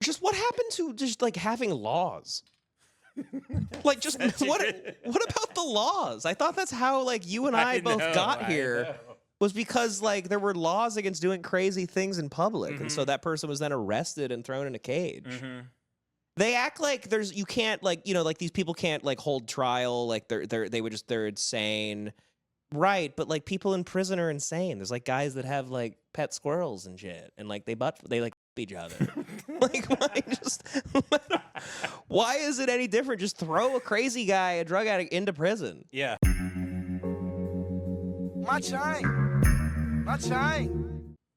just what happened to just like having laws? Like, just what about the laws? I thought that's how like you and I both got here. Was because like there were laws against doing crazy things in public, and so that person was then arrested and thrown in a cage. They act like you can't like like these people can't like hold trial, like they're insane, right? But like people in prison are insane. There's like guys that have like pet squirrels and shit, and like they like each other. Like why is it any different? Just throw a crazy guy, a drug addict, into prison. Yeah. My chain.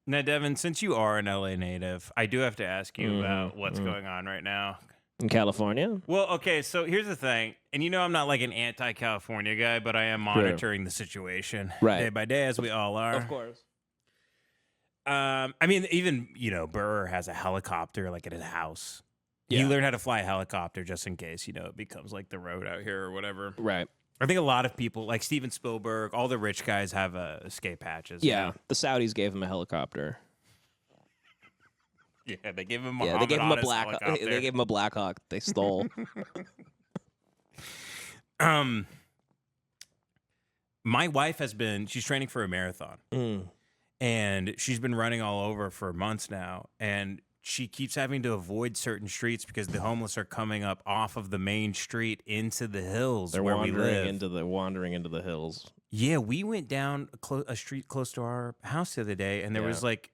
Now, Devin, since you are an LA native, I do have to ask you about what's going on right now. In California? Well, okay, so here's the thing. And I'm not like an anti-California guy, but I am monitoring the situation day by day, as we all are. Of course. I mean, even, Burr has a helicopter like at his house. Yeah. He learned how to fly a helicopter just in case, it becomes like the road out here or whatever. Right. I think a lot of people, like Steven Spielberg, all the rich guys have escape hatches. Yeah, the Saudis gave him a helicopter. Yeah, they gave him they gave him a Black Hawk. They gave him a Black Hawk. They stole. My wife she's training for a marathon. And she's been running all over for months now. And she keeps having to avoid certain streets because the homeless are coming up off of the main street into the hills where we live. They're wandering into the hills. Yeah, we went down a street close to our house the other day, and there was like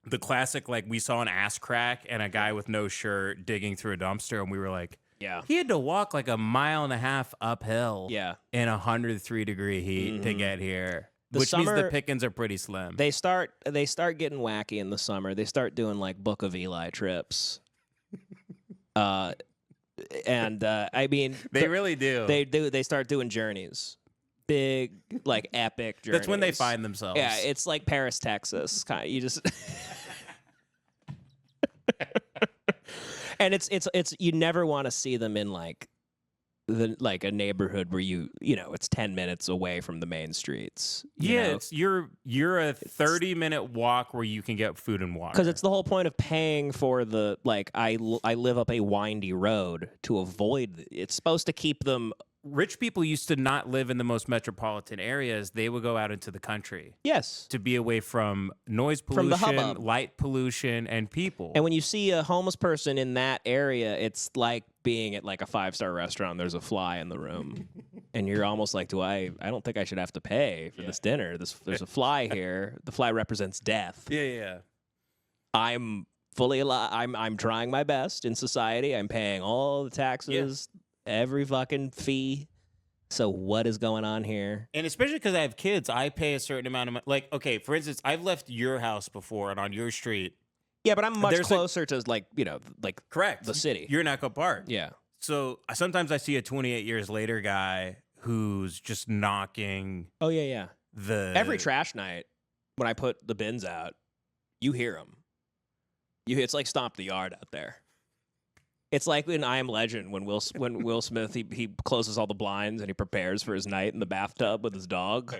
the classic, like we saw an ass crack and a guy with no shirt digging through a dumpster, and we were like, he had to walk like 1.5 miles uphill in 103-degree heat to get here. Which means the pickings are pretty slim. They start getting wacky in the summer. They start doing like Book of Eli trips. I mean, they really do. They do. They start doing journeys, big like epic journeys. That's when they find themselves. Yeah, it's like Paris, Texas. Kind of, you just. And it's you never want to see them in like a neighborhood where it's 10 minutes away from the main streets. It's you're a 30-minute walk where you can get food and water. Because it's the whole point of paying for the I live up a windy road to avoid. It's supposed to keep them. Rich people used to not live in the most metropolitan areas. They would go out into the country. Yes. To be away from noise pollution, from the hubbub, light pollution, and people. And when you see a homeless person in that area, it's like being at like a 5-star restaurant. There's a fly in the room. And you're almost like, I don't think I should have to pay for this dinner. There's a fly here. The fly represents death. Yeah. I'm fully alive. I'm trying my best in society. I'm paying all the taxes. Yeah. Every fucking fee. So what is going on here? And especially because I have kids, I pay a certain amount of money. Like, okay, for instance, I've left your house before and on your street. Yeah, but I'm much closer to correct, the city. You're in Echo Park. Yeah. So sometimes I see a 28 years later guy who's just knocking. Oh yeah. Every trash night when I put the bins out, you hear them. It's like Stomp the Yard out there. It's like in I Am Legend when Will Smith he closes all the blinds and he prepares for his night in the bathtub with his dog.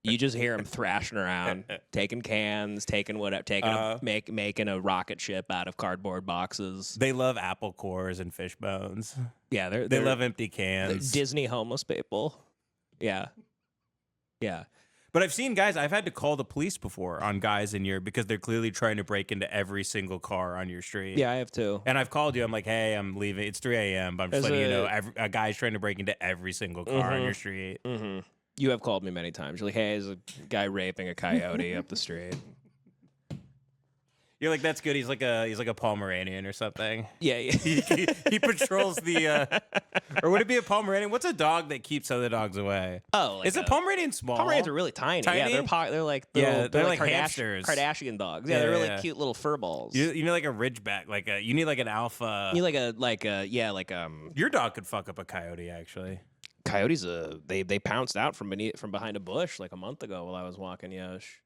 You just hear him thrashing around, taking cans, making a rocket ship out of cardboard boxes. They love apple cores and fish bones. Yeah, they love empty cans. Disney homeless people. Yeah. But I've seen guys, I've had to call the police before on guys in because they're clearly trying to break into every single car on your street. Yeah, I have too. And I've called you. I'm like, hey, I'm leaving. It's 3 a.m., but I'm just letting you know a guy's trying to break into every single car on your street. Mm-hmm. You have called me many times. You're like, hey, there's a guy raping a coyote up the street. You're like, that's good. He's like a Pomeranian or something. Yeah. He patrols the, or would it be a Pomeranian? What's a dog that keeps other dogs away? Oh, is a Pomeranian small? Pomeranians are really tiny. Yeah, they're like they're like hamsters, Kardashian dogs. Yeah, they're really cute little fur balls. You need like a Ridgeback, you need like an alpha. You need like a Your dog could fuck up a coyote actually. Coyotes, they pounced out from behind a bush like a month ago while I was walking Yosh.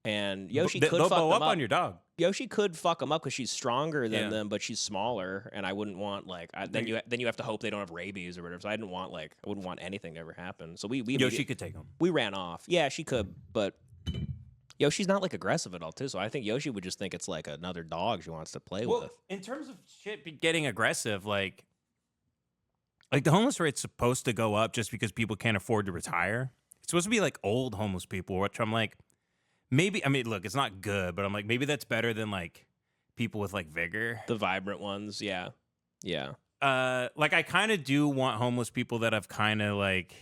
And Yoshi could fuck them up on your dog. Yoshi could fuck them up because she's stronger than them, but she's smaller, and I wouldn't want then you have to hope they don't have rabies or whatever. So I wouldn't want anything to ever happen. So we Yoshi could take them. We ran off. Yeah, she could, but Yoshi's not like aggressive at all too, so I think Yoshi would just think it's like another dog she wants to play with. In terms of shit getting aggressive, like the homeless rate's supposed to go up just because people can't afford to retire. It's supposed to be like old homeless people, which I'm like, maybe, I mean, look, it's not good, but I'm like, maybe that's better than like people with like vigor. The vibrant ones, yeah. Yeah. Like I kind of do want homeless people that have kind of like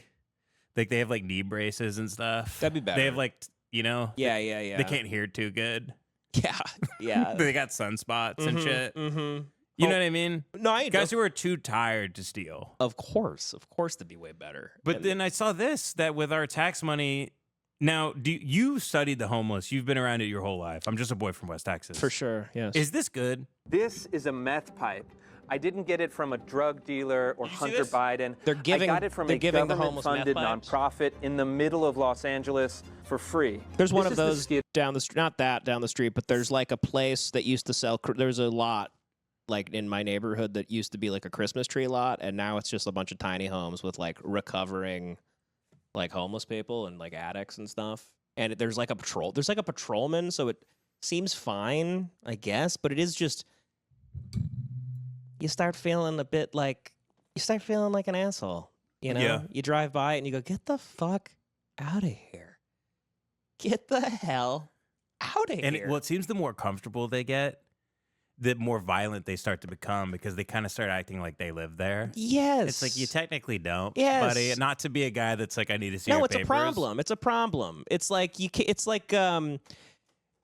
they have like knee braces and stuff. That'd be better. They have like, you know, yeah. They can't hear too good. Yeah. They got sunspots and shit. You know what I mean? No, guys who are too tired to steal. Of course, that'd be way better. But then I saw this, that with our tax money. Now, you studied the homeless? You've been around it your whole life. I'm just a boy from West Texas. For sure, yes. Is this good? This is a meth pipe. I didn't get it from a drug dealer or Hunter Biden. I got it from they're a giving the homeless government-funded meth pipes? nonprofit in the middle of Los Angeles for free. There's one This of is the those down the street, not that down the street, but there's like a place that used to sell, there's a lot like in my neighborhood that used to be like a Christmas tree lot, and now it's just a bunch of tiny homes with like recovering like homeless people and like addicts and stuff. And there's like a patrolman, so it seems fine, I guess, but it is just, you start feeling like an asshole, you know? Yeah. You drive by it and you go, get the fuck out of here. Get the hell out of And here. it seems the more comfortable they get, the more violent they start to become because they kind of start acting like they live there. Yes. It's like, you technically don't, Yes. buddy. Not to be a guy that's like, I need to see No, your it's papers. a problem. It's a problem. It's like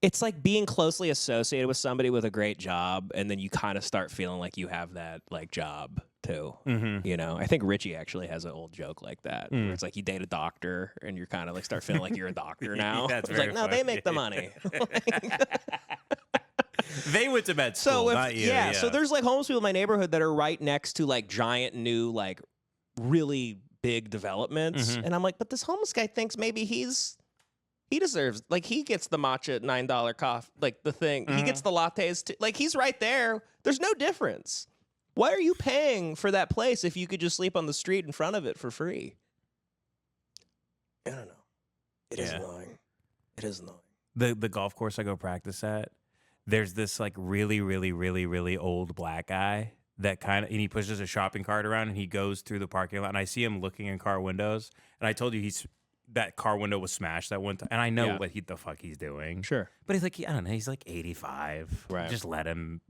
it's like being closely associated with somebody with a great job, and then you kind of start feeling like you have that like job too. Mm-hmm. You know, I think Richie actually has an old joke like that. Where it's like you date a doctor, and you're kind of like start feeling like you're a doctor now. That's it's very like, no, they funny. make the money. They went to med school, not you. Yeah, so there's like homeless people in my neighborhood that are right next to like giant new like really big developments, and I'm like, but this homeless guy thinks maybe he deserves, like, he gets the matcha $9 coffee, like the thing. He gets the lattes too. Like, he's right there. There's no difference. Why are you paying for that place if you could just sleep on the street in front of it for free? I don't know. It is annoying. It is annoying. The golf course I go practice at, there's this like really, really, really, really old black guy that and he pushes a shopping cart around and he goes through the parking lot, and I see him looking in car windows, and I told you that car window was smashed that one time, and I know what the fuck he's doing. Sure. But he's like, I don't know, he's like 85. Right. Just let him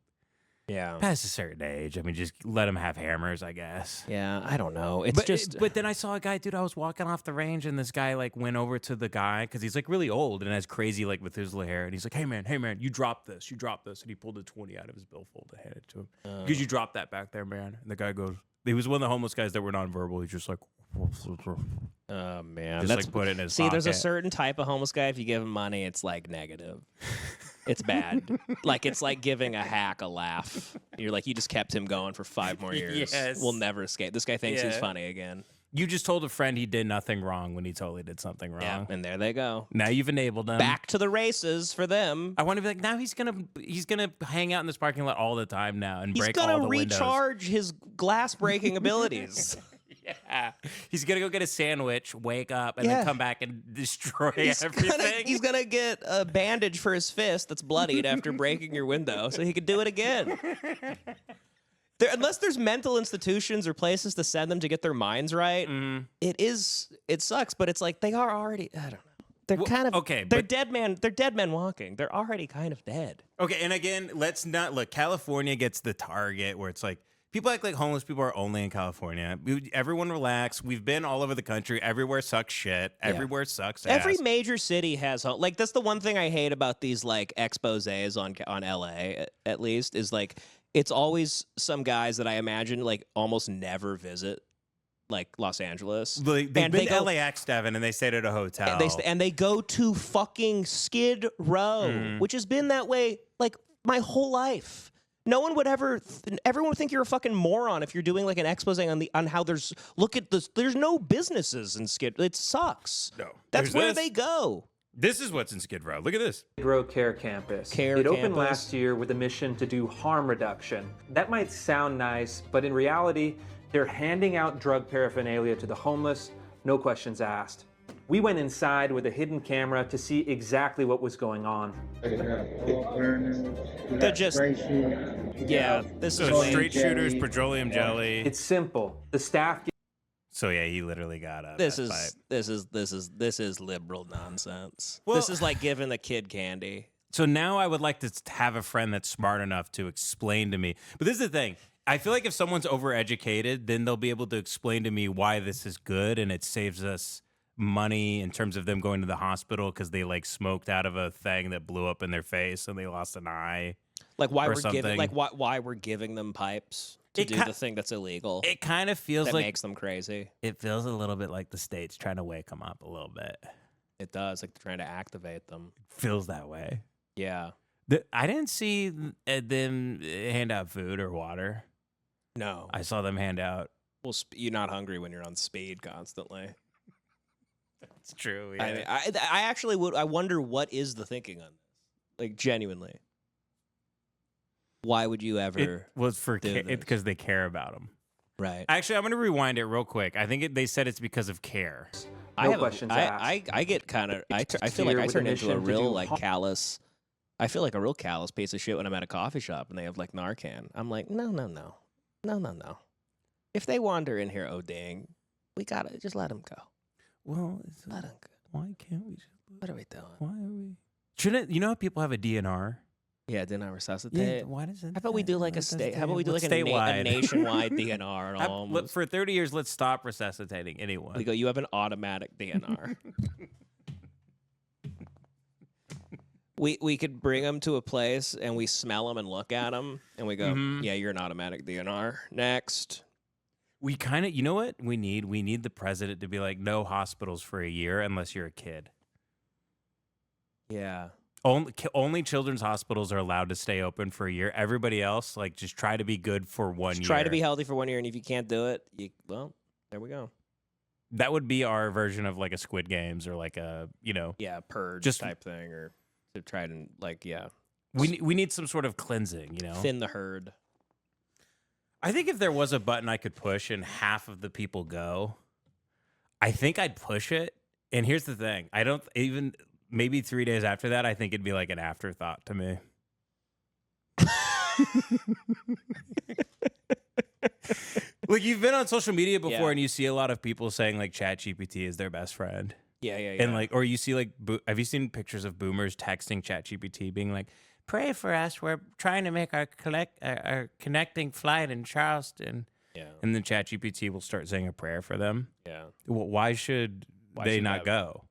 Yeah. past a certain age. I mean, just let him have hammers, I guess. Yeah, I don't know. It's But then I saw a guy, dude, I was walking off the range, and this guy like went over to the guy because he's like really old and has crazy like Methuselah hair, and he's like, hey man, you dropped this, and he pulled a 20 out of his billfold and handed it to him. Because you dropped that back there, man. And the guy goes, he was one of the homeless guys that were nonverbal. He's just like, oh man, just like put it in his see. pocket. There's a certain type of homeless guy. If you give him money, it's like negative. It's bad. Like, it's like giving a hack a laugh. You're like, you just kept him going for 5 more years. Yes. We'll never escape. This guy thinks he's funny again. You just told a friend he did nothing wrong when he totally did something wrong. Yeah, and there they go. Now you've enabled them. Back to the races for them. I want to be like, now he's gonna hang out in this parking lot all the time now and break all the windows. He's gonna recharge his glass breaking abilities. Yeah, he's gonna go get a sandwich, wake up, and then come back and destroy everything. He's gonna get a bandage for his fist that's bloodied after breaking your window, so he could do it again. Unless there's mental institutions or places to send them to get their minds right, it sucks. But it's like they are already. I don't know. They're kind of okay. They're dead man. They're dead men walking. They're already kind of dead. Okay, and again, let's not look. California gets the target where it's like, people act like homeless people are only in California. Everyone relax. We've been all over the country. Everywhere sucks shit. Everywhere sucks ass. Every major city has like, that's the one thing I hate about these like exposés on LA at least, is like it's always some guys that I imagine like almost never visit like Los Angeles. They've been to LAX, Devin, and they stayed at a hotel. And they go to fucking Skid Row, which has been that way like my whole life. No one would ever. Everyone would think you're a fucking moron if you're doing like an expose on how there's. Look at this. There's no businesses in Skid. It sucks. No, that's where they go. This is what's in Skid Row. Look at this. Skid Row Care Campus. It opened last year with a mission to do harm reduction. That might sound nice, but in reality, they're handing out drug paraphernalia to the homeless, no questions asked. We went inside with a hidden camera to see exactly what was going on. They're just, yeah, this is so straight shooters, petroleum jelly. It's simple. The staff. So yeah, he literally got up. This is liberal nonsense. Well, this is like giving the kid candy. So now I would like to have a friend that's smart enough to explain to me. But this is the thing. I feel like if someone's overeducated, then they'll be able to explain to me why this is good and it saves us money in terms of them going to the hospital because they like smoked out of a thing that blew up in their face and they lost an eye. Like why we're giving them pipes to do the thing that's illegal. It kind of feels that like makes them crazy. It feels a little bit like the state's trying to wake them up a little bit. It does, like they're trying to activate them. Feels that way. Yeah. I didn't see them hand out food or water. No. I saw them hand out. Well, you're not hungry when you're on speed constantly. That's true. Yeah. I mean, I actually would. I wonder what is the thinking on this. Like genuinely, why would you ever? It was because they care about them. Right. Actually, I'm going to rewind it real quick. I think they said it's because of care. No questions asked. I get kind of. I feel like I turn into a real like callous. I feel like a real callous piece of shit when I'm at a coffee shop and they have like Narcan. I'm like, no. If they wander in here ODing, we gotta just let them go. Well, let them go. Why can't we? What are we doing? Why are we? Shouldn't you know how people have a DNR? Yeah, didn't I resuscitate? Yeah, why does it? How about we do like a state? How about we do like a nationwide DNR? And all for 30 years, let's stop resuscitating anyone. We go. You have an automatic DNR. We could bring them to a place and we smell them and look at them and we go, yeah, you're an automatic DNR. Next. We kind of, you know what we need? We need the president to be like, no hospitals for a year unless you're a kid. Yeah. Only children's hospitals are allowed to stay open for a year. Everybody else, like, just try to be good for 1 year. Try to be healthy for 1 year, and if you can't do it, well, there we go. That would be our version of like a Squid Games or like a, purge just type thing, or to try to We need some sort of cleansing, thin the herd. I think if there was a button I could push and half of the people go, I think I'd push it. And here's the thing. I don't even, maybe 3 days after that, I think it'd be like an afterthought to me. Like, you've been on social media before and you see a lot of people saying like ChatGPT is their best friend. Yeah. And like, or you see like, have you seen pictures of boomers texting ChatGPT being like, pray for us. We're trying to make our connecting flight in Charleston. Yeah. And then ChatGPT will start saying a prayer for them. Yeah. Well, why should they not go?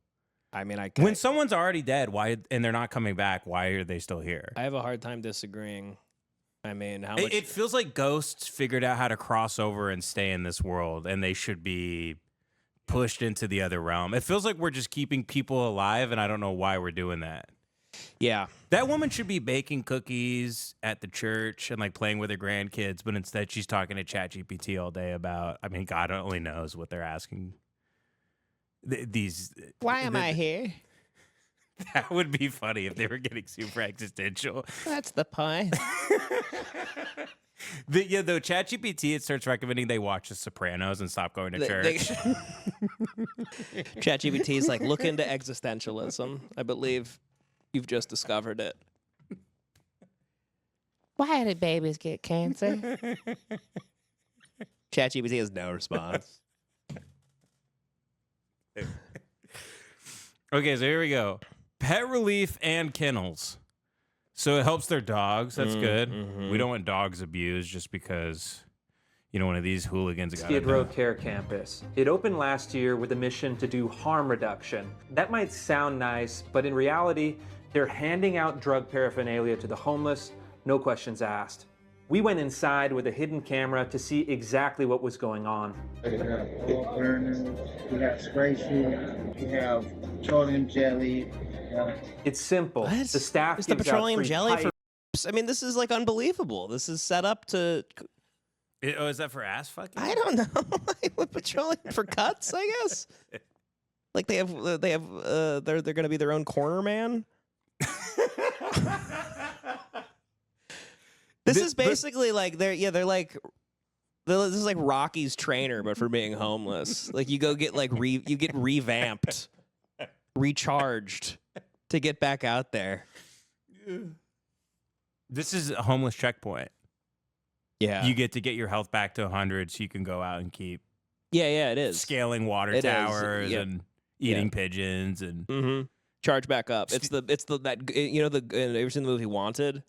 I mean, when someone's already dead, and they're not coming back, why are they still here? I have a hard time disagreeing. I mean, how much? It feels like ghosts figured out how to cross over and stay in this world, and they should be pushed into the other realm. It feels like we're just keeping people alive, and I don't know why we're doing that. Yeah. That woman should be baking cookies at the church and like playing with her grandkids, but instead she's talking to ChatGPT all day about, I mean, God only knows what they're asking. Why am I here? That would be funny if they were getting super existential. That's the point. Though ChatGPT, it starts recommending they watch The Sopranos and stop going to church. ChatGPT is like, look into existentialism. I believe you've just discovered it. Why did babies get cancer? ChatGPT has no response. Okay, so here we go. Pet relief and kennels. So it helps their dogs. That's good. We don't want dogs abused just because, one of these hooligans got Skid Row Care Campus. It opened last year with a mission to do harm reduction. That might sound nice, but in reality, they're handing out drug paraphernalia to the homeless, no questions asked. We went inside with a hidden camera to see exactly what was going on. We have oil burners, we have spray food, we have petroleum jelly. It's simple. What? The staff is the petroleum jelly pipe. for? I mean, this is like unbelievable. This is set up to. Is that for ass fucking? I don't know. With petroleum for cuts, I guess. Like they're going to be their own corner man. This is basically like they're like. This is like Rocky's trainer, but for being homeless. Like you go get you get revamped recharged to get back out there. This is a homeless checkpoint. Yeah. You get to get your health back to 100 so you can go out and keep Yeah, it is. scaling water It is, towers yeah. and eating pigeons and charge back up. It's the that you know ever seen the movie Wanted?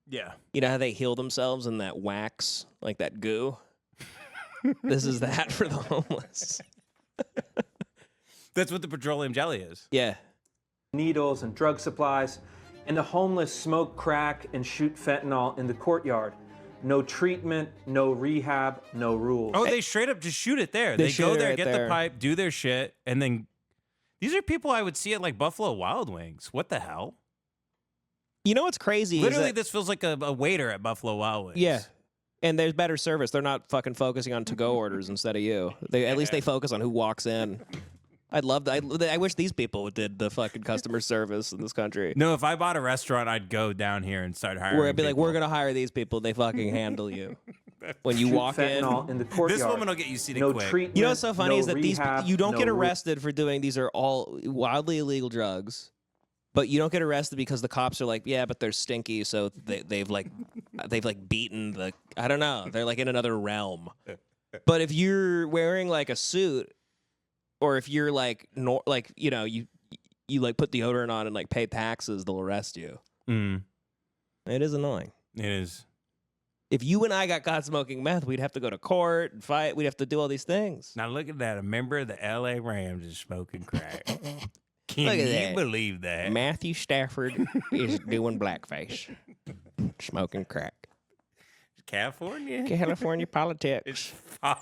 yeah. You know how they heal themselves in that wax, like that goo? This is that for the homeless. That's what the petroleum jelly is. Yeah. Needles and drug supplies, and the homeless smoke crack and shoot fentanyl in the courtyard. No treatment, no rehab, no rules. Oh, they straight up just shoot it there. They They shoot go it there, right get there. the pipe, do their shit, and then these are people I would see at like Buffalo Wild Wings. What the hell? You know what's crazy? Literally, is that, this feels like a waiter at Buffalo Wild Wings. yeah. And there's better service. They're not fucking focusing on to-go orders instead of you. At least they focus on who walks in. I'd love that. I wish these people did the fucking customer service in this country. No, if I bought a restaurant, I'd go down here and start hiring. Where I'd be like, people. we're gonna hire these people. They fucking handle you when you Shoot walk in. fentanyl in the courtyard. This woman will get you seated no quick. treatment. You know what's so funny no is that rehab, you don't no get rules. arrested for doing these are all wildly illegal drugs, but you don't get arrested because the cops are like, yeah, but they're stinky, so they've beaten the I don't know, they're like in another realm. But if you're wearing like a suit, or if you're like you like put deodorant on and like pay taxes, they'll arrest you. Mm, It is annoying. it is. If you and I got caught smoking meth, we'd have to go to court and fight. We'd have to do all these things. Now look at that. A member of the L.A. Rams is smoking crack. Can Look at you that. believe that? Matthew Stafford is doing blackface, smoking crack. California? California politics. It's fine.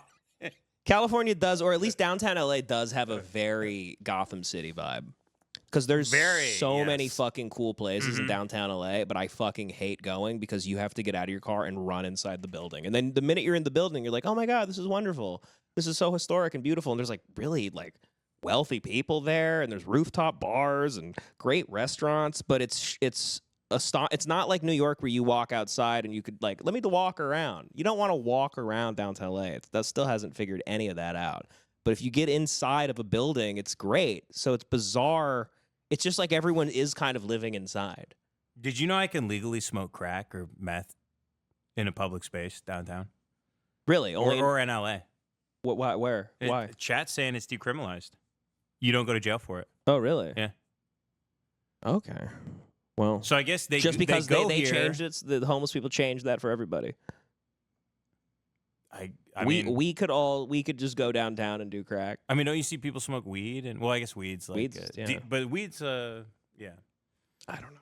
California does, or at least downtown LA does have a very Gotham City vibe. Because there's so many fucking cool places in downtown LA, but I fucking hate going because you have to get out of your car and run inside the building. And then the minute you're in the building, you're like, oh my God, this is wonderful. This is so historic and beautiful. And there's like really like wealthy people there, and there's rooftop bars and great restaurants, but it's not like New York where you walk outside and you could like, let me walk around. You don't want to walk around downtown LA. That still hasn't figured any of that out. But if you get inside of a building, it's great. So it's bizarre. It's just like everyone is kind of living inside. Did you know I can legally smoke crack or meth in a public space downtown? Really? Only Or in LA? where? Why? Chat's saying it's decriminalized. You don't go to jail for it. Oh, really? Yeah. Okay. Well, So I guess they just because go they here, changed it, the homeless people changed that for everybody. I mean, we could just go downtown and do crack. I mean, don't you see people smoke weed? And well, I guess weed's like, Weed's, yeah. but weed's, yeah. I don't know.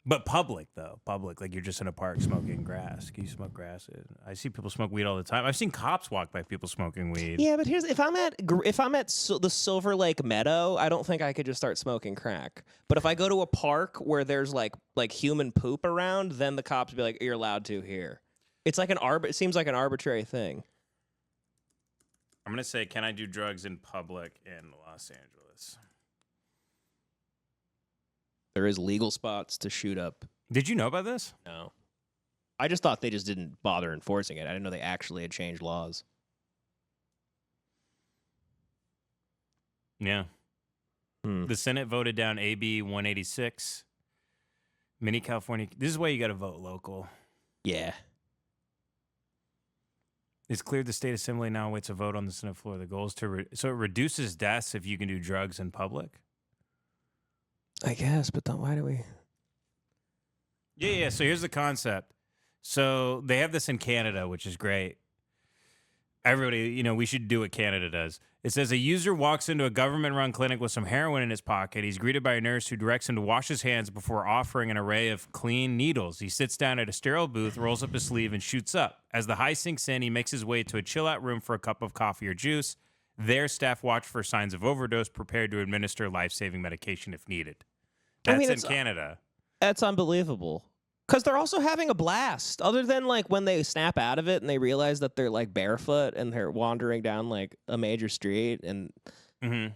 But public though, like you're just in a park smoking grass. Can you smoke grass? I see people smoke weed all the time. I've seen cops walk by people smoking weed. Yeah, but if I'm at the Silver Lake Meadow, I don't think I could just start smoking crack. But if I go to a park where there's like human poop around, then the cops be like, "You're allowed to here." It's like it seems like an arbitrary thing. I'm gonna say, can I do drugs in public in Los Angeles? There is legal spots to shoot up. Did you know about this? No. I just thought they just didn't bother enforcing it. I didn't know they actually had changed laws. Yeah. The Senate voted down AB 186. Many California. This is why you got to vote local. Yeah. It's clear the state assembly now waits a vote on the Senate floor. The goal is so it reduces deaths if you can do drugs in public. I guess, but why do we? Yeah. So here's the concept. So they have this in Canada, which is great. Everybody, we should do what Canada does. It says a user walks into a government-run clinic with some heroin in his pocket. He's greeted by a nurse who directs him to wash his hands before offering an array of clean needles. He sits down at a sterile booth, rolls up his sleeve, and shoots up. As the high sinks in, he makes his way to a chill-out room for a cup of coffee or juice. There, staff watch for signs of overdose, prepared to administer life-saving medication if needed. That's in Canada. That's unbelievable. Because they're also having a blast. Other than like when they snap out of it and they realize that they're like barefoot and they're wandering down like a major street and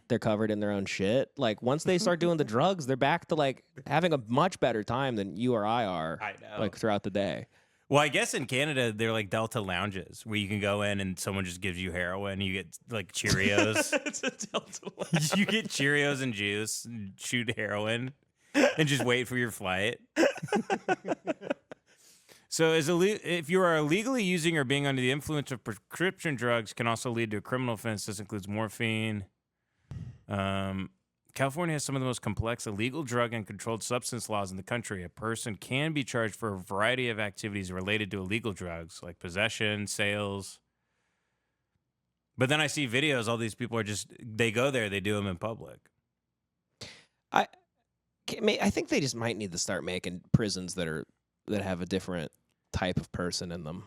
they're covered in their own shit. Like once they start doing the drugs, they're back to like having a much better time than you or I are. I know. Like throughout the day. Well, I guess in Canada they're like Delta lounges where you can go in and someone just gives you heroin. You get like Cheerios. It's a Delta lounge. You get Cheerios and juice, and shoot heroin, and just wait for your flight. So, if you are illegally using or being under the influence of prescription drugs, can also lead to a criminal offense. This includes morphine. California has some of the most complex illegal drug and controlled substance laws in the country. A person can be charged for a variety of activities related to illegal drugs, like possession, sales. But then I see videos. All these people are they go there, they do them in public. I think they just might need to start making prisons that have a different type of person in them.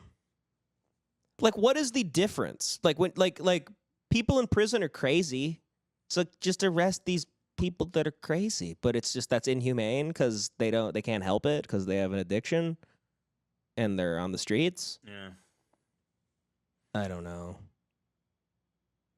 Like, what is the difference? Like when like people in prison are crazy, so just arrest these people that are crazy. But it's just that's inhumane because they can't help it because they have an addiction and they're on the streets. Yeah, I don't know.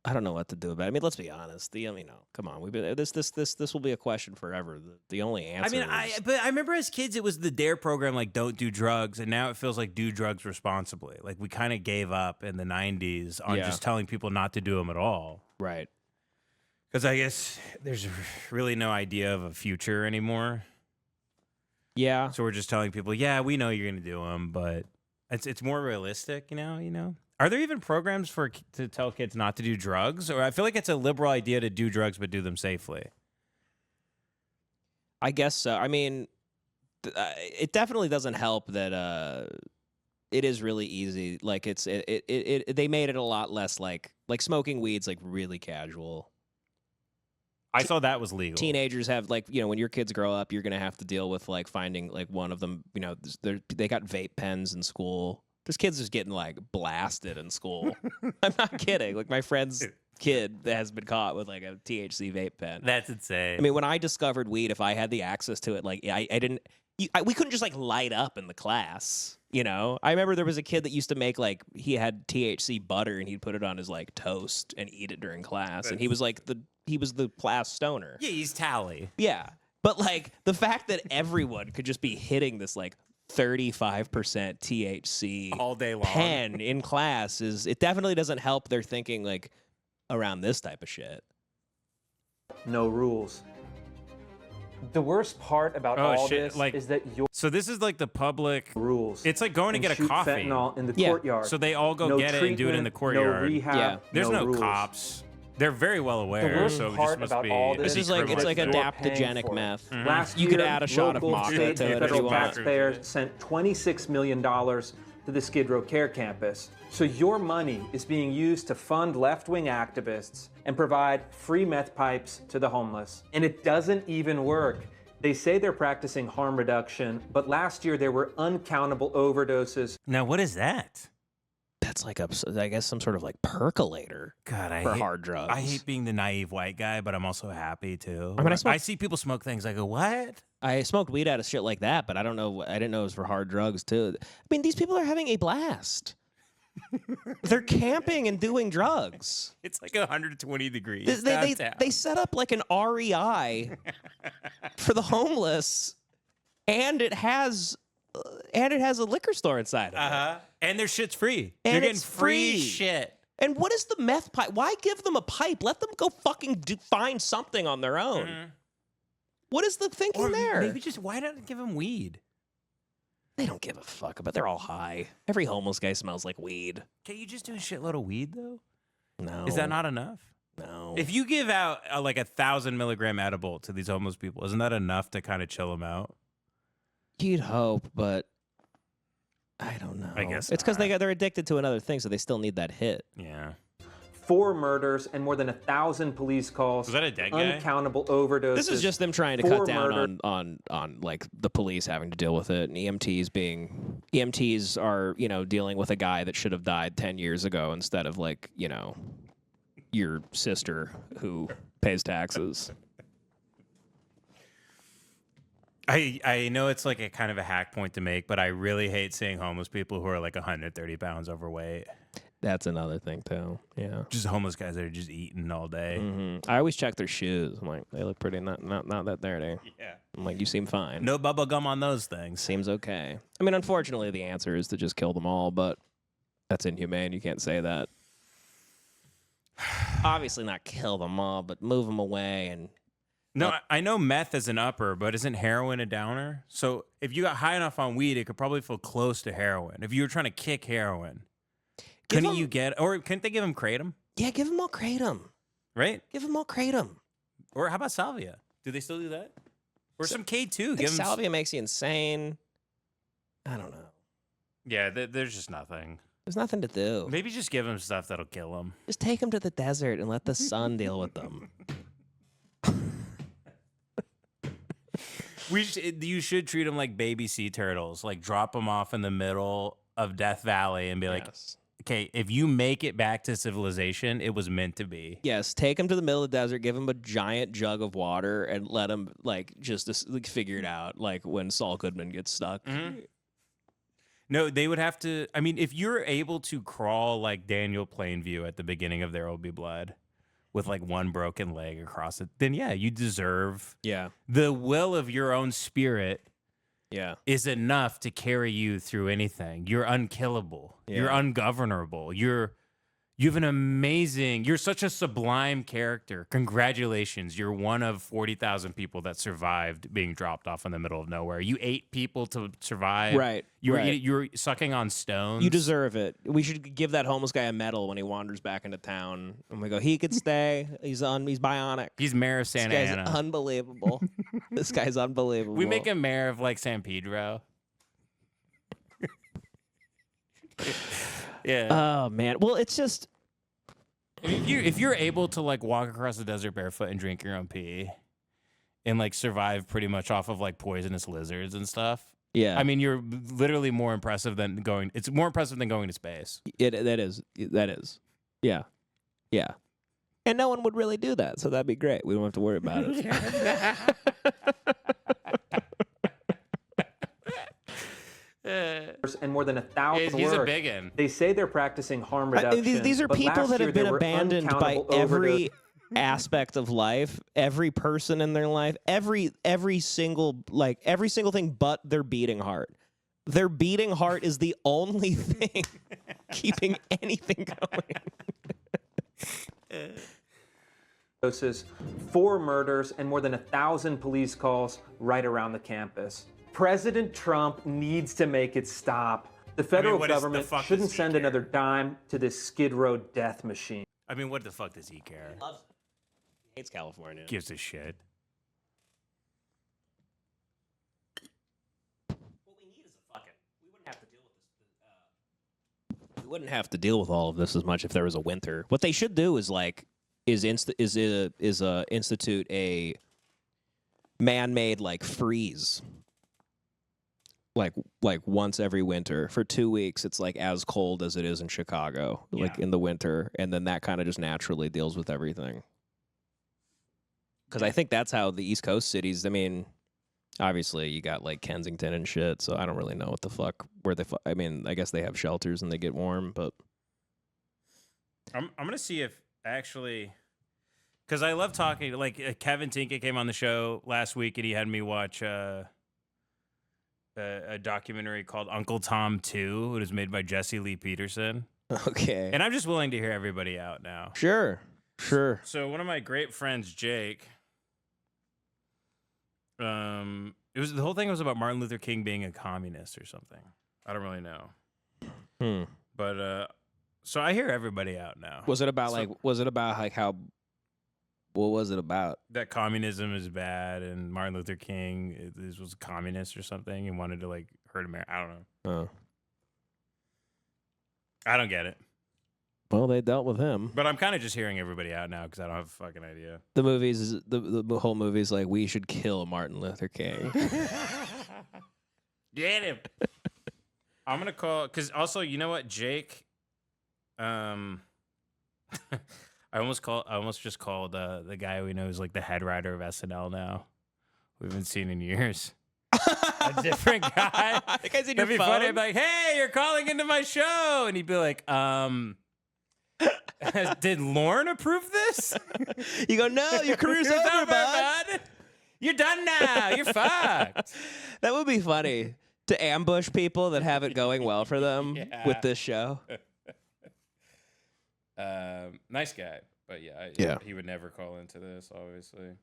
I don't know what to do about it. I mean, let's be honest. Come on. This will be a question forever. The only answer. But I remember as kids, it was the DARE program, like don't do drugs, and now it feels like do drugs responsibly. Like we kind of gave up in the '90s on just telling people not to do them at all. Right. Because I guess there's really no idea of a future anymore. Yeah. So we're just telling people, yeah, we know you're gonna do them, but it's more realistic, you know. Are there even programs to tell kids not to do drugs? Or I feel like it's a liberal idea to do drugs, but do them safely. I guess so. I mean, it definitely doesn't help that it is really easy. Like they made it a lot less like smoking weed's like really casual. I saw that was legal. Teenagers have when your kids grow up, you're gonna have to deal with like finding like one of them. They got vape pens in school. There's kids just getting like blasted in school. I'm not kidding. Like my friend's kid that has been caught with like a THC vape pen. That's insane. I mean, when I discovered weed, if I had the access to it, like we couldn't just like light up in the class. I remember there was a kid that used to make he had THC butter and he'd put it on his like toast and eat it during class. And he was the class stoner. Yeah, he's Tally. Yeah. But like the fact that everyone could just be hitting this like 35% THC all day long pen in class it definitely doesn't help their thinking like around this type of shit. No rules. The worst part about all this is that so this is like the public rules. It's like going to get a coffee. Fentanyl in the courtyard. So they all go get it and do it in the courtyard. No rehab. Yeah. There's no rules. Cops. They're very well aware. The worst so it part just must about be all this is like it's like you're adaptogenic paying meth. for it. Last You could year, add a shot of local, Maca state, to it and if you federal want. taxpayers sent $26 million to the Skid Row Care Campus. So your money is being used to fund left-wing activists and provide free meth pipes to the homeless. And it doesn't even work. They say they're practicing harm reduction, but last year there were uncountable overdoses. Now, what is that? That's like I guess some sort of like percolator. God, I for hate hard drugs. I hate being the naive white guy, but I'm also happy too. I mean, I see people smoke things. I go, what? I smoked weed out of shit like that, but I don't know. I didn't know it was for hard drugs too. I mean, these people are having a blast. They're camping and doing drugs. It's like 120 degrees. They set up like an REI for the homeless, and it has a liquor store inside of it. And their shit's free. And They're getting it's free free. shit. And what is the meth pipe? Why give them a pipe? Let them go fucking find something on their own. Mm-hmm. What is the thinking Or there? maybe just why not give them weed? They don't give a fuck about. They're all high. Every homeless guy smells like weed. Can't you just do a shitload of weed though? No. Is that not enough? No. If you give out like 1,000 milligram edible to these homeless people, isn't that enough to kind of chill them out? You'd hope, but I don't know. I guess it's because they're addicted to another thing, so they still need that hit. Yeah. 4 murders and more than 1,000 police calls. Was that a dead guy? Uncountable overdoses. This is just them trying to 4 cut down murder- on like the police having to deal with it, and EMTs are dealing with a guy that should have died 10 years ago instead of like your sister who pays taxes. I know it's like a kind of a hack point to make, but I really hate seeing homeless people who are like 130 pounds overweight. That's another thing too. Yeah. Just homeless guys that are just eating all day. Mm-hmm. I always check their shoes. I'm like, they look pretty not that dirty. Yeah. I'm like, you seem fine. No bubble gum on those things. Seems okay. I mean, unfortunately, the answer is to just kill them all, but that's inhumane. You can't say that. Obviously, not kill them all, but move them away and. No, I know meth is an upper, but isn't heroin a downer? So if you got high enough on weed, it could probably feel close to heroin. If you were trying to kick heroin, couldn't you get, or couldn't they give him kratom? Yeah, give them all kratom. Right? Give them all kratom. Or how about salvia? Do they still do that? Or some K2? I think salvia makes you insane. I don't know. Yeah, there's just nothing. There's nothing to do. Maybe just give them stuff that'll kill them. Just take them to the desert and let the sun deal with them. You should treat them like baby sea turtles. Like drop them off in the middle of Death Valley and be like, okay, if you make it back to civilization, it was meant to be. Yes, take them to the middle of the desert, give them a giant jug of water, and let them like just like, figure it out. Like when Saul Goodman gets stuck. Mm-hmm. No, they would have to. I mean, if you're able to crawl like Daniel Plainview at the beginning of There Will Be Blood, with like one broken leg across it, then yeah, you deserve the will of your own spirit is enough to carry you through anything. You're unkillable. Yeah. You're ungovernable. You have an amazing, you're such a sublime character. Congratulations. You're one of 40,000 people that survived being dropped off in the middle of nowhere. You ate people to survive. Right. You're sucking on stones. You deserve it. We should give that homeless guy a medal when he wanders back into town. And we go, he could stay. He's bionic. He's mayor of Santa Ana. This guy's unbelievable. This guy's unbelievable. We make him mayor of like San Pedro. Yeah. Oh man. Well, it's just if you're able to like walk across the desert barefoot and drink your own pee, and like survive pretty much off of like poisonous lizards and stuff. Yeah. I mean, you're literally more impressive than going. It's more impressive than going to space. That is. Yeah. Yeah. And no one would really do that, so that'd be great. We don't have to worry about it. And more than 1,000 He's words. a biggin. They say they're practicing harm reduction. These are people that have been abandoned by every aspect of life, every person in their life, every single thing but their beating heart. Their beating heart is the only thing keeping anything going. 4 murders and more than 1,000 police calls right around the campus. President Trump needs to make it stop. The federal government shouldn't send another dime to this Skid Row death machine. I mean, what the fuck does he care? He loves it. He hates California. Gives a shit. What we need is a fucking. We wouldn't have to deal with this. We wouldn't have to deal with all of this as much if there was a winter. What they should do is institute a man-made like freeze. Like once every winter for 2 weeks, it's like as cold as it is in Chicago, like in the winter, and then that kind of just naturally deals with everything. Because I think that's how the East Coast cities. I mean, obviously you got like Kensington and shit, so I don't really know what the fuck I mean, I guess they have shelters and they get warm, but I'm gonna see if actually, because I love talking. Like Kevin Tinka came on the show last week and he had me watch. A documentary called Uncle Tom 2. It was made by Jesse Lee Peterson. Okay. And I'm just willing to hear everybody out now. Sure. So one of my great friends, Jake, the whole thing was about Martin Luther King being a communist or something. I don't really know. But so I hear everybody out now. Was it about how what was it about? That communism is bad and Martin Luther King was a communist or something and wanted to like hurt America. I don't know. Oh. I don't get it. Well, they dealt with him. But I'm kind of just hearing everybody out now because I don't have a fucking idea. The movies, the whole movie's like, we should kill Martin Luther King. Get him. I'm going to call, because also, you know what, Jake, I almost just called the guy we know is like the head writer of SNL now. We haven't seen in years. A different guy. That guy's in your phone. Funny. I'd be like, hey, you're calling into my show. And he'd be like, Did Lauren approve this? You go, no, your career's It's over, bud. You're done now. You're fucked. That would be funny to ambush people that have it going well for them with this show. Nice guy, but he would never call into this, obviously.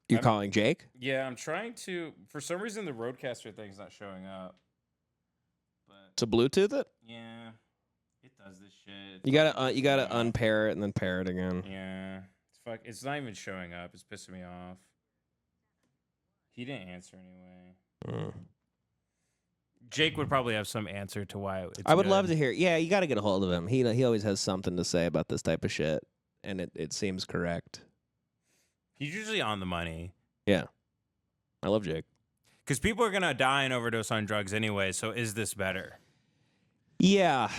You're calling Jake? Yeah, I'm trying to. For some reason, the Roadcaster thing's not showing up. But To Bluetooth it? yeah, it does this shit. You gotta unpair it and then pair it again. Yeah, it's not even showing up. It's pissing me off. He didn't answer anyway. Jake would probably have some answer to why it's I would good. love to hear. Yeah, you got to get a hold of him. He always has something to say about this type of shit, and it seems correct. He's usually on the money. Yeah, I love Jake. Because people are gonna die and overdose on drugs anyway. So is this better? Yeah,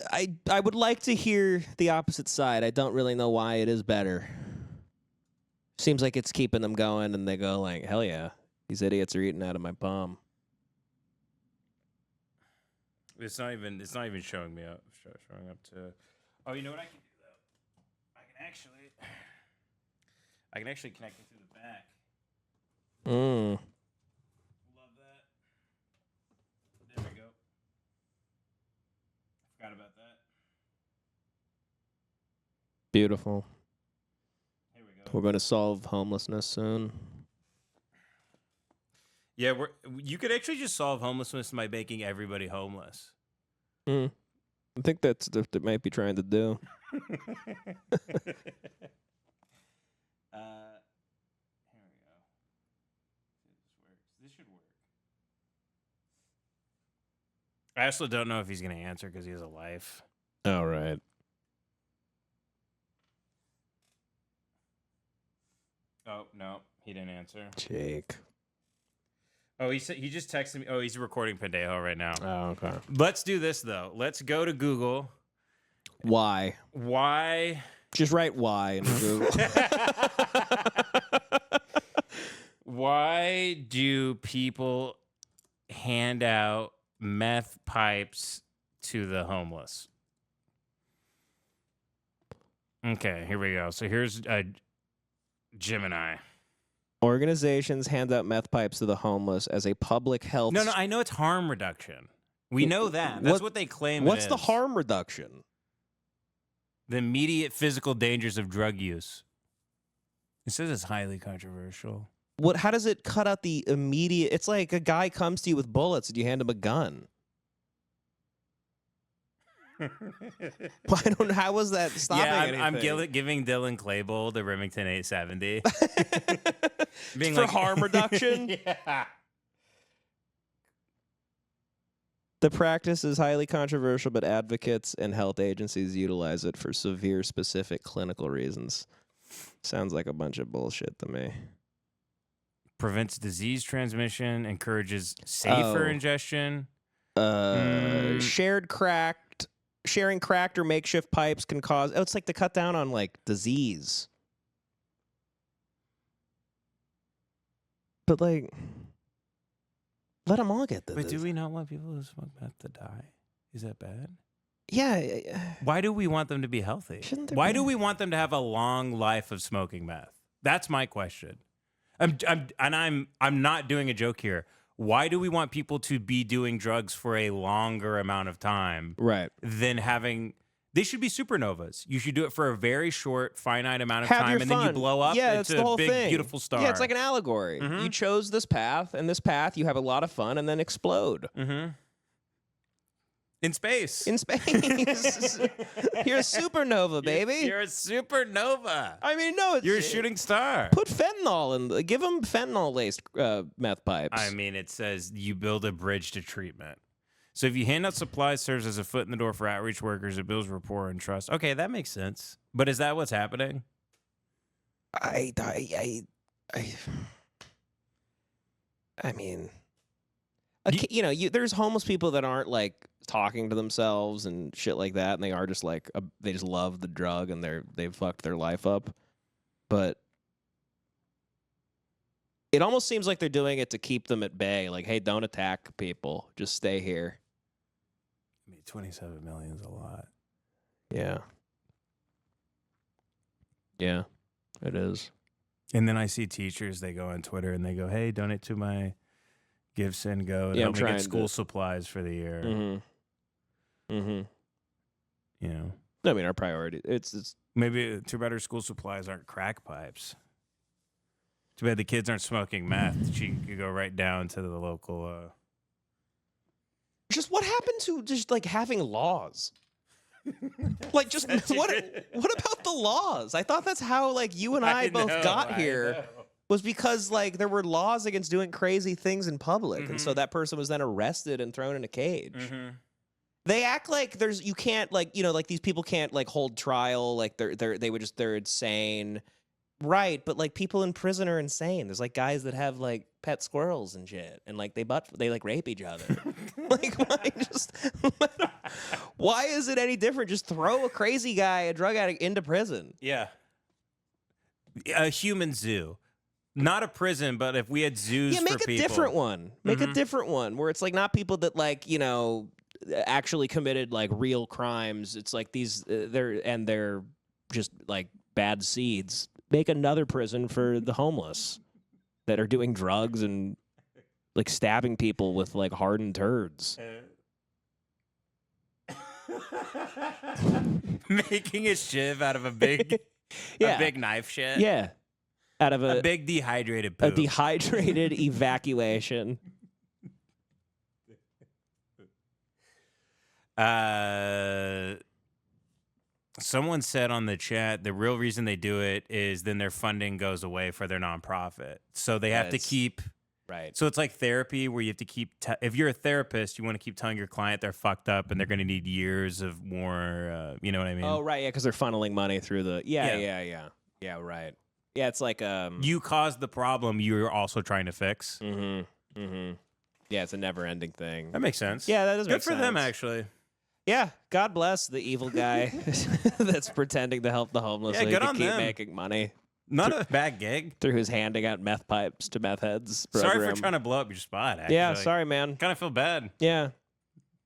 I would like to hear the opposite side. I don't really know why it is better. Seems like it's keeping them going, and they go like, hell yeah, these idiots are eating out of my palm. It's not even showing me up. Showing up to. Oh, you know what I can do though? I can actually connect it through the back. Love that. There we go. Forgot about that. Beautiful. Here we go. We're going to solve homelessness soon. Yeah, you could actually just solve homelessness by making everybody homeless. I think that's what they might be trying to do. Here we go. See if this works. This should work. I also don't know if he's going to answer because he has a life. All right. Oh, no, he didn't answer. Jake. Oh, he just texted me. Oh, he's recording Pendejo right now. Oh, okay. Let's do this, though. Let's go to Google. Why? Why? Just write why in Google. Why do people hand out meth pipes to the homeless? Okay, here we go. So here's Gemini. Organizations hand out meth pipes to the homeless as a public health. No, I know it's harm reduction. We know that. That's what they claim. What's it the is. harm reduction? The immediate physical dangers of drug use. It says it's highly controversial. What? How does it cut out the immediate? It's like a guy comes to you with bullets and you hand him a gun. Well, I don't know. How was that stopping anything? I'm giving Dylan Claybold the Remington 870. For harm reduction? Yeah. The practice is highly controversial, but advocates and health agencies utilize it for severe, specific clinical reasons. Sounds like a bunch of bullshit to me. Prevents disease transmission, encourages safer ingestion. Sharing cracked or makeshift pipes can cause... Oh, it's like to cut down on, like, disease. But, like... Let them all get this. But do we not want people who smoke meth to die? Is that bad? Yeah. Why do we want them to be healthy? Why do we want them to have a long life of smoking meth? That's my question. I'm not doing a joke here. Why do we want people to be doing drugs for a longer amount of time? Right. Than having... They should be supernovas. You should do it for a very short, finite amount of time, and then you blow up into a big, beautiful star. Yeah, it's like an allegory. Mm-hmm. You chose this path, and this path, you have a lot of fun, and then explode. Mm-hmm. In space. In space. You're a supernova, baby. You're a supernova. I mean, no. You're a shooting star. Put fentanyl in. Give them fentanyl-laced meth pipes. I mean, it says you build a bridge to treatment. So if you hand out supplies, serves as a foot in the door for outreach workers, it builds rapport and trust. Okay, that makes sense. But is that what's happening? I mean, okay, there's homeless people that aren't like talking to themselves and shit like that, and they are just like they just love the drug and they've fucked their life up. But it almost seems like they're doing it to keep them at bay. Like, hey, don't attack people. Just stay here. I mean, 27 million is a lot. Yeah. Yeah, it is. And then I see teachers, they go on Twitter and they go, hey, donate to my Give, Send, Go to Yeah, help me get school supplies for the year. Mm-hmm. Mm-hmm. You know? I mean, our priority, it's maybe too bad her school supplies aren't crack pipes. Too bad the kids aren't smoking meth. She could go right down to the local... Just what happened to just, like, having laws? Like, just what about the laws? I thought that's how, like, you and I both got here, was because, like, there were laws against doing crazy things in public, and so that person was then arrested and thrown in a cage. They act like you can't, like, you know, like, these people can't, like, hold trial, like, they're insane. Right, but, like, people in prison are insane. There's, like, guys that have, like, pet squirrels and shit, and, like, they like rape each other. Like, why is it any different? Just throw a crazy guy, a drug addict, into prison. Yeah. A human zoo. Not a prison, but if we had zoos for people. Yeah, make a different one. Make a different one where it's, like, not people that, like, you know, actually committed, like, real crimes. It's, like, these, they're just, like, bad seeds. Make another prison for the homeless that are doing drugs and, like, stabbing people with, like, hardened turds. Making a shiv out of a big, a big knife shit. Yeah, out of a big dehydrated poop. A dehydrated evacuation. Someone said on the chat the real reason they do it is then their funding goes away for their nonprofit. So they have to keep... Right. So it's like therapy where you have to keep... if you're a therapist, you want to keep telling your client they're fucked up and they're going to need years of more... you know what I mean? Oh, right. Yeah, because they're funneling money through the... Yeah, right. Yeah, it's like... You caused the problem you're also trying to fix. Yeah, it's a never-ending thing. That makes sense. Yeah, that does make sense. Good for them, actually. Yeah, God bless the evil guy that's pretending to help the homeless. Yeah, good on keep them. Making money. Not a bad gig. Through his handing out meth pipes to meth heads. Sorry for trying to blow up your spot, actually. Yeah, sorry, man. Kind of feel bad. Yeah.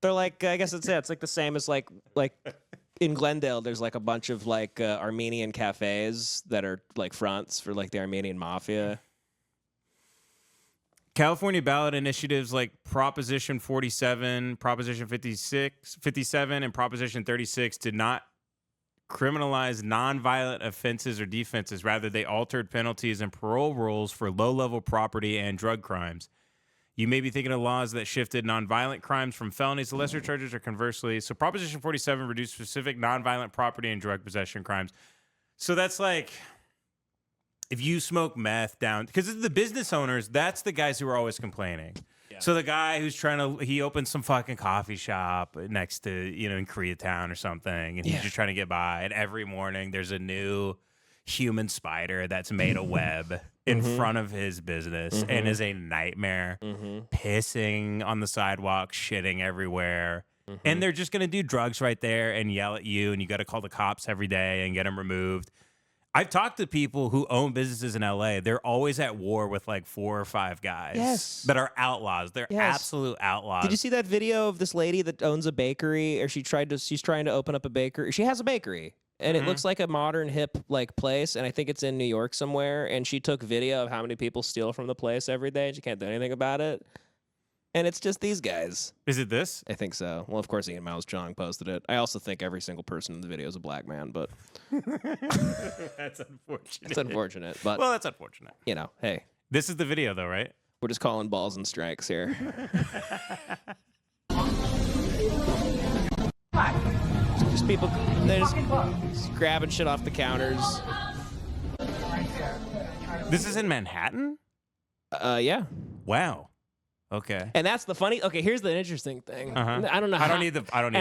They're like, I guess it's like the same as like in Glendale, there's like a bunch of like Armenian cafes that are like fronts for like the Armenian mafia. California ballot initiatives like Proposition 47, Proposition 57, and Proposition 36 did not criminalize nonviolent offenses or defenses. Rather, they altered penalties and parole rules for low-level property and drug crimes. You may be thinking of laws that shifted nonviolent crimes from felonies to lesser charges or conversely. So Proposition 47 reduced specific nonviolent property and drug possession crimes. So that's like... if you smoke meth down, because the business owners, that's the guys who are always complaining. Yeah. So the guy who's he opens some fucking coffee shop next to, in Koreatown or something, and he's just trying to get by. And every morning there's a new human spider that's made a web in front of his business and is a nightmare, pissing on the sidewalk, shitting everywhere. And they're just going to do drugs right there and yell at you, and you got to call the cops every day and get them removed. I've talked to people who own businesses in LA. They're always at war with like 4 or 5 guys that are outlaws. They're absolute outlaws. Did you see that video of this lady that owns a bakery, or she's trying to open up a bakery? She has a bakery, and it looks like a modern hip like place, and I think it's in New York somewhere. And she took video of how many people steal from the place every day. She can't do anything about it. And it's just these guys. Is it this? I think so. Well, of course, Ian Miles Chong posted it. I also think every single person in the video is a black man, but... That's unfortunate. It's unfortunate, but... well, that's unfortunate. Hey. This is the video, though, right? We're just calling balls and strikes here. Just people... They're just grabbing shit off the counters. This is in Manhattan? Yeah. Wow. Okay. And that's the funny. Okay, here's the interesting thing. I don't know. I don't need audio.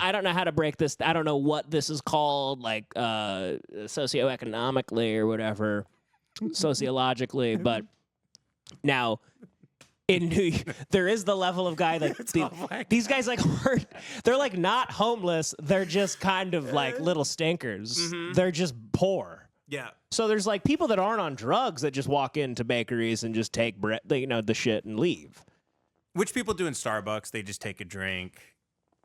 I don't know how to break this. I don't know what this is called, like socioeconomically or whatever, sociologically. But now, in New York, there is the level of guy that these guys like aren't. They're like not homeless. They're just kind of like little stinkers. They're just poor. Yeah. So there's like people that aren't on drugs that just walk into bakeries and just take the shit and leave. Which people do in Starbucks. They just take a drink,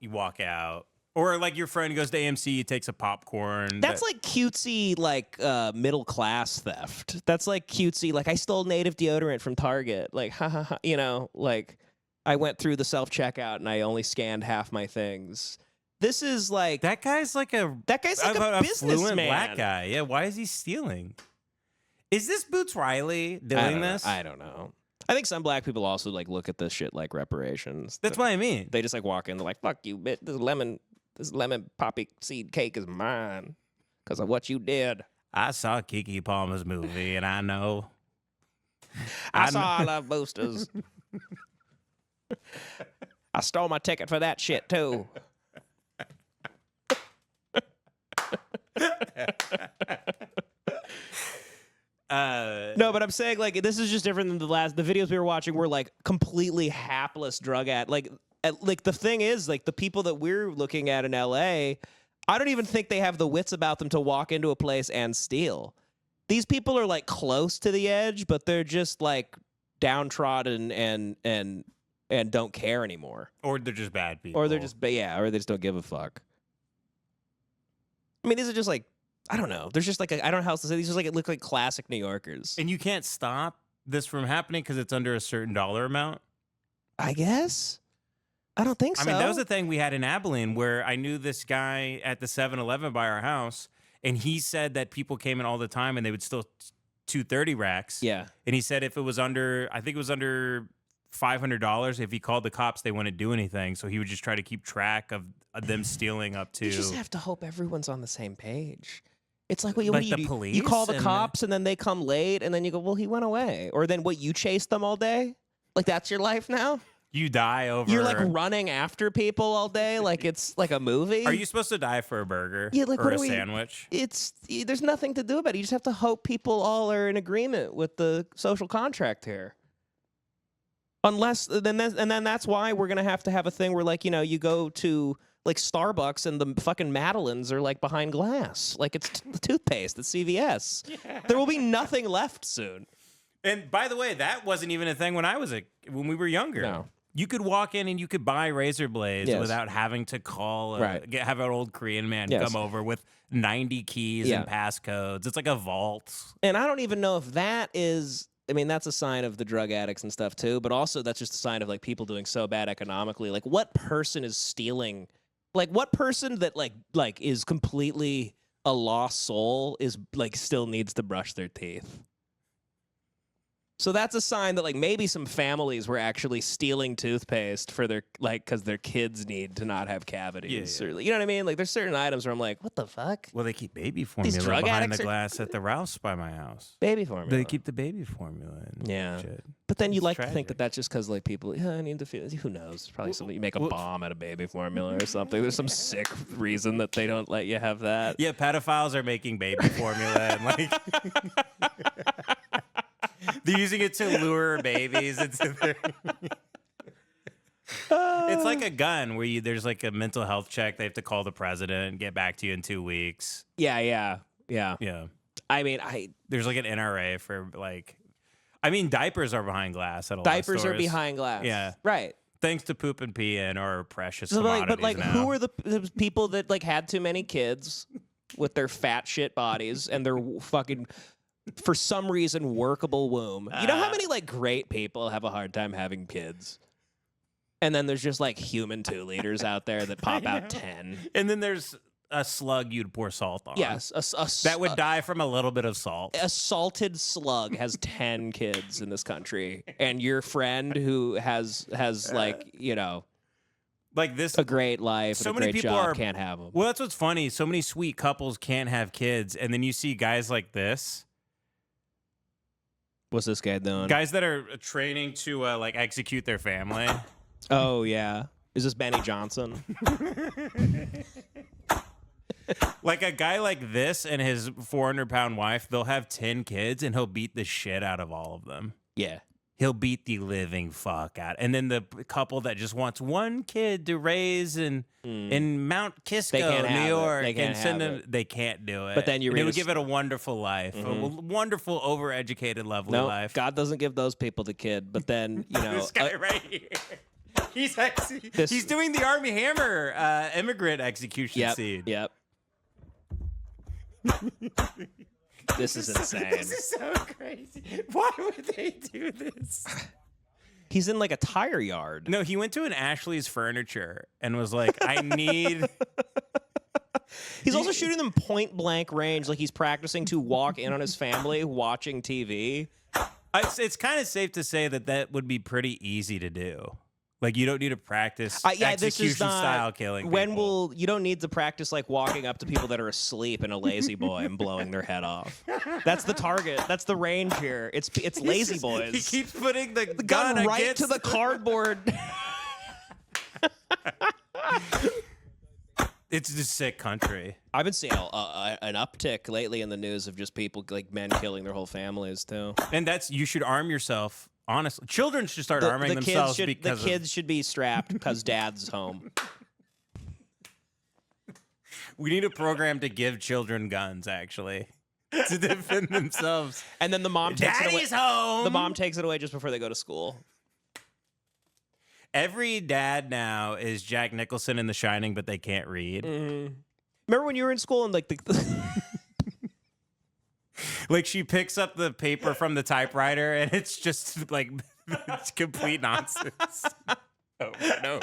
you walk out, Or like your friend goes to AMC, takes a popcorn. That's like cutesy, like middle class theft. That's like cutesy. Like I stole native deodorant from Target. Like ha ha ha. You know, like I went through the self checkout and I only scanned half my things. This is like that guy's like a businessman. Black guy. Yeah, why is he stealing? Is this Boots Riley doing this? I don't know. I think some black people also like look at this shit like reparations. That's what I mean. They just like walk in, they're like, "Fuck you, bitch! This lemon poppy seed cake is mine because of what you did." I saw Keke Palmer's movie, and I know. I saw I Love Boosters. I stole my ticket for that shit too. No, but I'm saying like this is just different than the videos we were watching were like completely hapless drug like the thing is like the people that we're looking at in LA, I don't even think they have the wits about them to walk into a place and steal. These people are like close to the edge, but they're just like downtrodden and don't care anymore. Or they're just bad people. Or they're just or they just don't give a fuck. I mean, these are just like, I don't know. There's just like, I don't know how else to say. These just like, it look like classic New Yorkers. And you can't stop this from happening because it's under a certain dollar amount? I guess. I don't think so. I mean, that was the thing we had in Abilene where I knew this guy at the 7-Eleven by our house, and he said that people came in all the time and they would steal 230 racks. Yeah. And he said if it was under, I think it was under $500, if he called the cops, they wouldn't do anything. So he would just try to keep track of them stealing up to. You just have to hope everyone's on the same page. It's like what, like what the you, police. You call the cops and then they come late and then you go, well, he went away. Or then what, you chased them all day? Like that's your life now? You die over. You're like running after people all day like it's like a movie? Are you supposed to die for a burger? Yeah, like, or a sandwich? There's nothing to do about it. You just have to hope people all are in agreement with the social contract here. Unless, then that's why we're going to have a thing where, like, you know, you go to, like, Starbucks and the fucking Madeleines are, like, behind glass. Like, it's the toothpaste at CVS. Yeah. There will be nothing left soon. And, by the way, that wasn't even a thing when we were younger. No. You could walk in and you could buy razor blades without having to call, have an old Korean man come over with 90 keys and passcodes. It's like a vault. And I don't even know if that is... I mean, that's a sign of the drug addicts and stuff, too. But also, that's just a sign of, like, people doing so bad economically. Like, what person is stealing? Like, what person that, like is completely a lost soul is, like, still needs to brush their teeth? So that's a sign that, like, maybe some families were actually stealing toothpaste for their, like, because their kids need to not have cavities. Yeah. Or, you know what I mean? Like, there's certain items where I'm like, what the fuck? Well, they keep baby formula behind the glass at the Ralph's by my house. Baby formula. They keep the baby formula in. Yeah. Shit. But then you like to think that that's just because, like, people, I need to feel, who knows? Probably something, you make a bomb out of baby formula or something. There's some sick reason that they don't let you have that. Yeah, pedophiles are making baby formula and, like... They're using it to lure babies into their... It's like a gun where there's like a mental health check. They have to call the president and get back to you in 2 weeks. Yeah. I mean, there's like an NRA for like... I mean, diapers are behind glass at a lot of diapers stores. are behind glass. Yeah. Right. Thanks to poop and pee and our precious so commodities but like, now. who are the people that like had too many kids with their fat shit bodies and their fucking... for some reason, workable womb. You know how many, like, great people have a hard time having kids? And then there's just, like, human 2-liters out there that pop out 10. And then there's a slug you'd pour salt on. Yes. That would die from a little bit of salt. A salted slug has 10 kids in this country. And your friend who has like, you know... Like this, a great life, so and a many great people job, can't have them. Well, that's what's funny. So many sweet couples can't have kids. And then you see guys like this... What's this guy doing? Guys that are training to like execute their family. Oh yeah, is this Benny Johnson? Like a guy like this and his 400-pound wife, they'll have 10 kids and he'll beat the shit out of all of them. Yeah. He'll beat the living fuck out. And then the couple that just wants one kid to raise in Mount Kisco, New York, and send them, they can't do it. But then they would give it a wonderful life, a wonderful, overeducated, lovely life. God doesn't give those people the kid. But then, you know, this guy right here. He's doing the Army Hammer immigrant execution scene. Yep. This is insane. This is so crazy. Why would they do this? He's in like a tire yard. No, he went to an Ashley's Furniture and was like, I need... He's also shooting them point blank range, like he's practicing to walk in on his family watching TV. It's kind of safe to say that would be pretty easy to do. Like, you don't need to practice execution-style killing people. You don't need to practice, like, walking up to people that are asleep in a lazy boy and blowing their head off. That's the target. That's the range here. It's lazy boys. He keeps putting the gun right to the cardboard. It's just sick country. I've been seeing an uptick lately in the news of just people, like, men killing their whole families, too. And you should arm yourself. Honestly, children should start arming themselves because the kids should be strapped because dad's home. We need a program to give children guns, actually, to defend themselves. And then the mom takes it away. Daddy's home. The mom takes it away just before they go to school. Every dad now is Jack Nicholson in The Shining, but they can't read. Mm-hmm. Remember when you were in school and like like she picks up the paper from the typewriter and it's just like it's complete nonsense. No.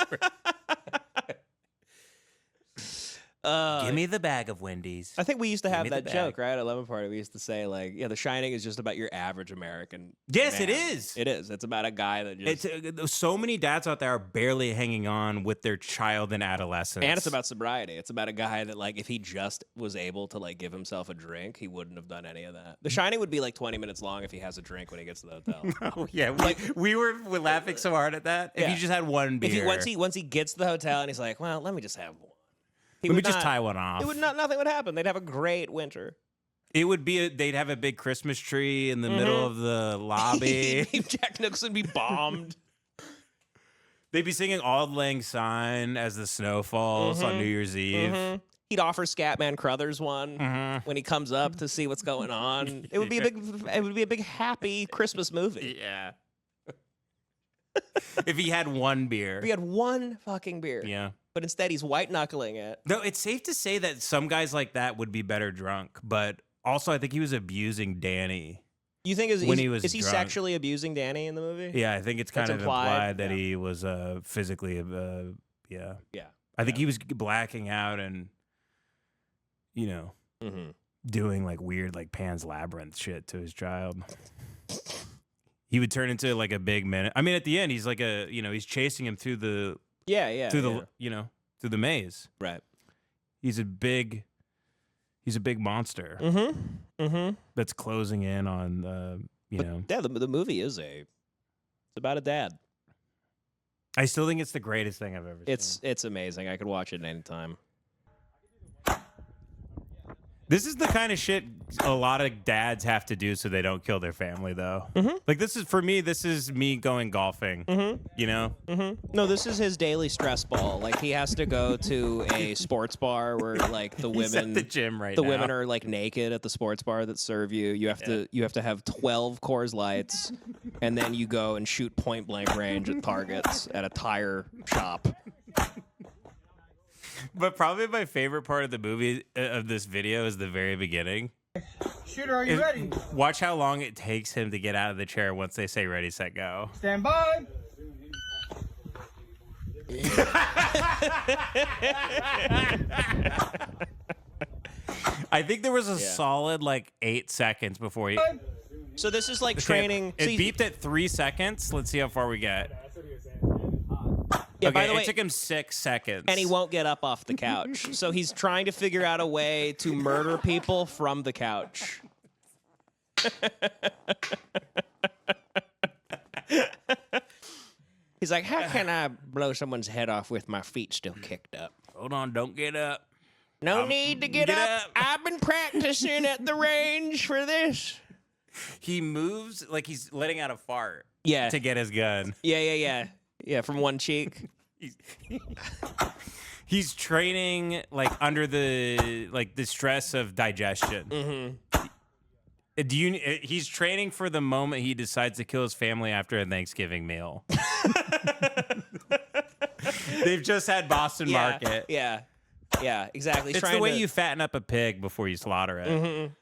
Give me the bag of Wendy's. I think we used to have that joke, right? At 11 Party, we used to say, like, yeah, The Shining is just about your average American. Yes, man. it is. It is. It's about a guy that just... so many dads out there are barely hanging on with their child in adolescence. And it's about sobriety. It's about a guy that, like, if he just was able to, like, give himself a drink, he wouldn't have done any of that. The Shining would be, like, 20 minutes long if he has a drink when he gets to the hotel. Oh, yeah. We were laughing so hard at that. If he just had one beer. Once he gets to the hotel and he's like, well, let me just have one. Let me just tie one off. Nothing would happen. They'd have a great winter. It would be they'd have a big Christmas tree in the middle of the lobby. Jack Nicholson be bombed. They'd be singing Auld Lang Syne as the snow falls on New Year's Eve. He'd offer Scatman Crothers one when he comes up to see what's going on. It would be a big happy Christmas movie. Yeah. If he had one beer. If he had one fucking beer. Yeah. But instead, he's white-knuckling it. No, it's safe to say that some guys like that would be better drunk, but also I think he was abusing Danny. You think is he drunk. sexually abusing Danny in the movie? Yeah, I think it's kind of implied that he was physically, yeah. Yeah. I think he was blacking out and, doing like weird like Pan's Labyrinth shit to his child. He would turn into like a big man. I mean, at the end, he's like he's chasing him through the through the maze. Right. He's a big monster. That's closing in on Yeah, the movie is it's about a dad. I still think it's the greatest thing I've ever seen. It's amazing. I could watch it anytime. This is the kind of shit a lot of dads have to do so they don't kill their family, though. Like, this is me going golfing, No, this is his daily stress ball. Like, he has to go to a sports bar where, like, the He's women... at the gym right the now. women are, like, naked at the sports bar that serve you. You have to have 12 Coors Lights, and then you go and shoot point-blank range at targets at a tire shop. But probably my favorite part of the movie, of this video, is the very beginning. Shooter, are you ready? Watch how long it takes him to get out of the chair once they say ready, set, go. Stand by. I think there was a solid, 8 seconds before he... So this is like training... It beeped at 3 seconds. Let's see how far we get. Yeah, Okay, by the way, it took him 6 seconds. and he won't get up off the couch. So he's trying to figure out a way to murder people from the couch. He's like, how can I blow someone's head off with my feet still kicked up? Hold on, don't get up. No need to get up. I've been practicing at the range for this. He moves like he's letting out a fart Yeah. to get his gun. Yeah, from one cheek. He's training under the stress of digestion. He's training for the moment he decides to kill his family after a Thanksgiving meal. They've just had Boston Market. Yeah, exactly. It's the way you fatten up a pig before you slaughter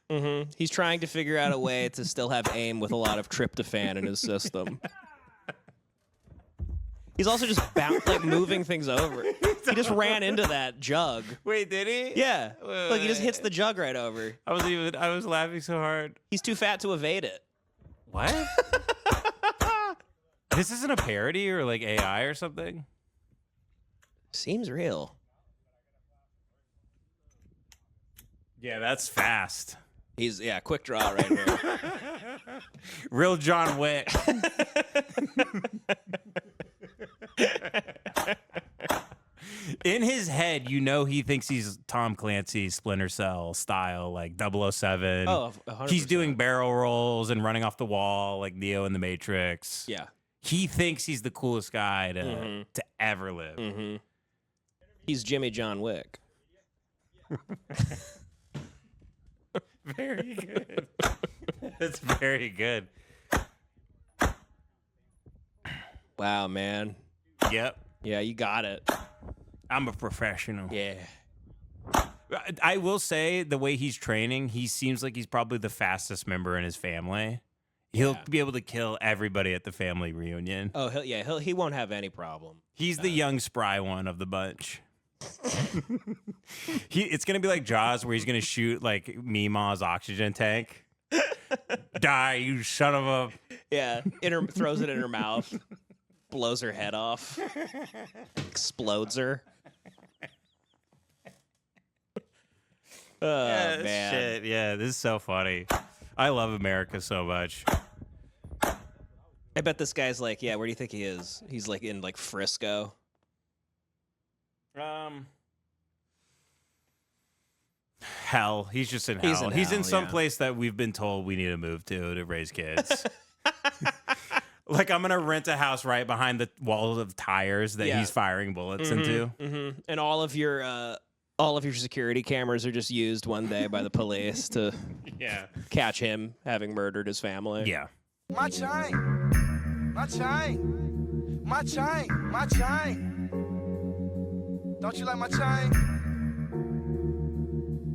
it. He's trying to figure out a way to still have aim with a lot of tryptophan in his system. He's also just moving things over. He just ran into that jug. Wait, did he? Yeah. Look, he just hits the jug right over. I was laughing so hard. He's too fat to evade it. What? This isn't a parody or like AI or something? Seems real. Yeah, that's fast. He's quick draw right here. Real John Wick. In his head, you know he thinks he's Tom Clancy's Splinter Cell style, like 007. Oh, 100%. He's doing barrel rolls and running off the wall like Neo in The Matrix. Yeah. He thinks he's the coolest guy to ever live. He's Jimmy John Wick. Very good. That's very good. Wow, man. Yep. Yeah, you got it. I'm a professional. Yeah. I will say the way he's training, he seems like he's probably the fastest member in his family. He'll be able to kill everybody at the family reunion. Oh, he won't have any problem. He's the young spry one of the bunch. It's gonna be like Jaws, where he's gonna shoot like Meemaw's oxygen tank. Die, you son of a... Yeah, throws it in her mouth, blows her head off, explodes her. Oh, man. Shit. Yeah, this is so funny. I love America so much. I bet this guy's like, where do you think he is? He's like in like Frisco. Hell. He's just in hell. He's in some place that we've been told we need to move to raise kids. Like, I'm gonna rent a house right behind the walls of tires that he's firing bullets into. And all of your security cameras are just used one day by the police to catch him having murdered his family. Yeah. My chain. My chain. My chain. My chain. Don't you like my chain?